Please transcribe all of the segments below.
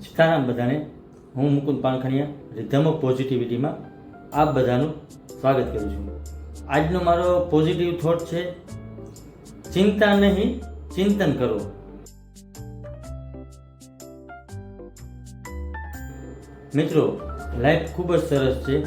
સીતારામ બધાને. હું Mukund પાનખણિયા rhythm of પોઝિટિવિટીમાં આપ બધાનું સ્વાગત કરું છું. આજનો મારો પોઝિટિવ થોટ છે, ચિંતા નહીં ચિંતન કરો. મિત્રો, લાઈફ ખૂબ જ સરસ છે.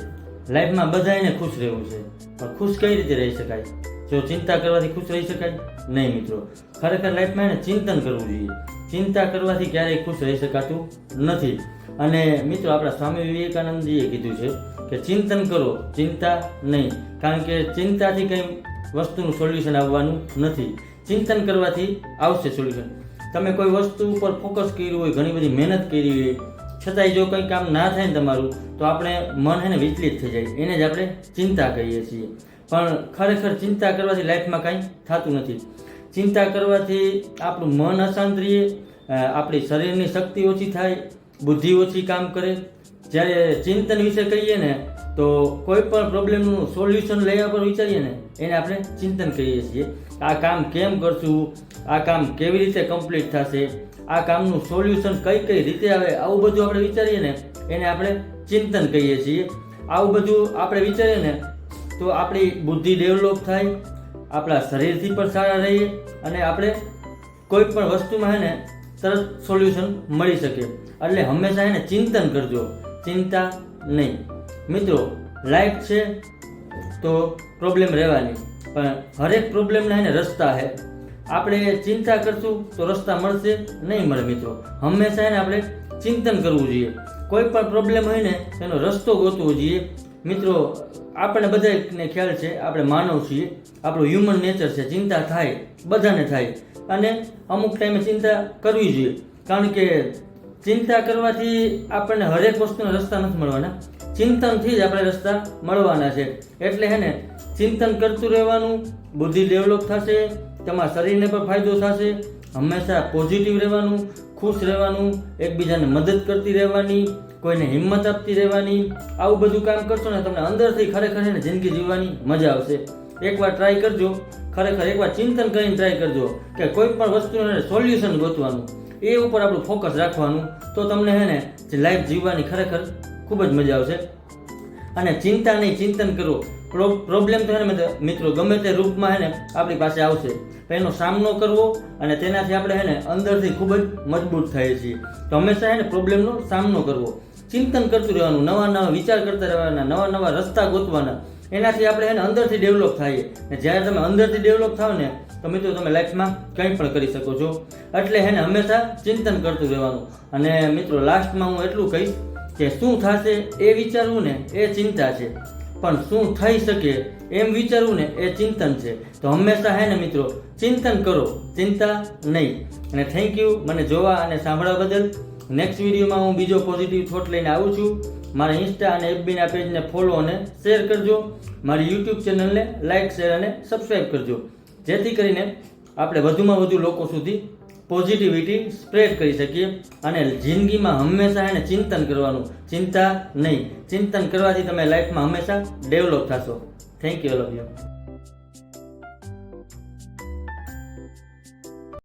લાઈફમાં બધાને ખુશ રહેવું છે, પણ ખુશ કઈ રીતે રહી શકાય? જો ચિંતા કરવાથી ખુશ રહી શકાય? નહીં મિત્રો. ખરેખર લાઈફમાં ચિંતન કરવું જોઈએ. ચિંતા કરવાથી ક્યારેય ખુશ રહી શકાતું નથી. અને મિત્રો, આપણા સ્વામી વિવેકાનંદજીએ કીધું છે કે ચિંતન કરો, ચિંતા નહીં. કારણ કે ચિંતાથી કંઈ વસ્તુનું સોલ્યુશન આવવાનું નથી. ચિંતન કરવાથી આવશે સોલ્યુશન. તમે કોઈ વસ્તુ ઉપર ફોકસ કર્યું હોય, ઘણી બધી મહેનત કરી હોય, છતાંય જો કંઈ કામ ના થાય ને તમારું, તો આપણે મન વિચલિત થઈ જાય. એને જ આપણે ચિંતા કહીએ છીએ. પણ ખરેખર ચિંતા કરવાથી લાઈફમાં કાંઈ થતું નથી. ચિંતા કરવાથી આપણું મન અશાંત રહીએ, આપણી શરીરની શક્તિ ઓછી થાય, બુદ્ધિ ઓછી કામ કરે. જ્યારે ચિંતન વિશે કહીએ ને, તો કોઈ પણ પ્રોબ્લેમનું સોલ્યુશન લેવા પર વિચારીએ ને, એને આપણે ચિંતન કહીએ છીએ. આ કામ કેમ કરશું, આ કામ કેવી રીતે કમ્પ્લીટ થશે, આ કામનું સોલ્યુશન કઈ કઈ રીતે આવે, આવું બધું આપણે વિચારીએ ને, એને આપણે ચિંતન કહીએ છીએ. આવું બધું આપણે વિચારીએ ને, તો આપણી બુદ્ધિ ડેવલપ થાય, આપણા શરીરથી પણ સારા રહીએ, અને આપણે કોઈ પણ વસ્તુમાં તરત સોલ્યુશન મળી શકે. એટલે હંમેશા ચિંતન કરજો, ચિંતા નહીં. મિત્રો, લાઈફ છે તો પ્રોબ્લેમ રહેવાની, પણ હરેક પ્રોબ્લેમના રસ્તા છે. આપણે ચિંતા કરશું તો રસ્તા મળશે નહીં મળે. મિત્રો, હંમેશા આપણે ચિંતન કરવું જોઈએ. કોઈ પણ પ્રોબ્લેમ હોય ને, એનો રસ્તો ગોતવો જોઈએ. મિત્રો, આપણે બધાને ખ્યાલ છે, આપણે માનવ છીએ, આપણું હ્યુમન નેચર છે, ચિંતા થાય, બધાને થાય. અને અમુક ટાઈમે ચિંતા કરવી જોઈએ. કારણ કે ચિંતા કરવાથી આપણને હરેક વસ્તુના રસ્તા નથી મળવાના, ચિંતનથી જ આપણે રસ્તા મળવાના છે. એટલે ચિંતન કરતું રહેવાનું, બુદ્ધિ ડેવલપ થશે, તમારા શરીરને પણ ફાયદો થશે. હંમેશા પોઝિટિવ રહેવાનું, ખુશ રહેવાનું, એકબીજાને મદદ કરતી રહેવાની, કોઈને હિંમત આપતી રહેવાની. આવું બધું કામ કરશો ને, તમને અંદરથી ખરેખર જિંદગી જીવવાની મજા આવશે. એકવાર ટ્રાય કરજો, ખરેખર એકવાર ચિંતન કરીને ટ્રાય કરજો કે કોઈ પણ વસ્તુને સોલ્યુશન ગોતવાનું, એ ઉપર આપણું ફોકસ રાખવાનું. તો તમને લાઈફ જીવવાની ખરેખર ખૂબ જ મજા આવશે. અને ચિંતા નહીં ચિંતન કરો. પ્રોબ્લેમ તો મિત્રો ગમે તે રૂપમાં આપણી પાસે આવશે, તો એનો સામનો કરવો, અને તેનાથી આપણે અંદરથી ખૂબ જ મજબૂત થઈએ છીએ. તો હંમેશા પ્રોબ્લેમનો સામનો કરવો, ચિંતન કરતું રહેવાનું, નવા નવા વિચાર કરતા રહેવાના, નવા નવા રસ્તા ગોતવાના. એનાથી આપણે અંદરથી ડેવલપ થઈએ. ને જ્યારે તમે અંદરથી ડેવલપ થાવ ને, તો મિત્રો તમે લાઈફમાં કંઈ પણ કરી શકો છો. એટલે હંમેશા ચિંતન કરતું રહેવાનું. અને મિત્રો, લાસ્ટમાં હું એટલું કહીશ કે શું થશે એ વિચારવું ને, એ ચિંતા છે, પણ શું થઈ શકે એમ વિચારવું ને, એ ચિંતન છે. તો હંમેશા મિત્રો ચિંતન કરો, ચિંતા નહીં. અને થેન્ક યુ મને જોવા અને સાંભળવા બદલ. નેક્સ્ટ વિડીયોમાં હું બીજો પોઝિટિવ થોટ લઈને આવું છું. મારા ઇન્સ્ટા અને એફબીના પેજને ફોલો અને શેર કરજો. મારી યુટ્યુબ ચેનલને લાઇક, શેર અને સબસ્ક્રાઈબ કરજો, જેથી કરીને આપણે વધુમાં વધુ લોકો સુધી પોઝિટિવિટી સ્પ્રેડ કરી શકીએ. અને જિંદગીમાં હંમેશા ચિંતન કરવાનું, ચિંતા નહીં. ચિંતન કરવાથી તમે લાઈફમાં હંમેશા ડેવલપ થશો. Thank you all of you.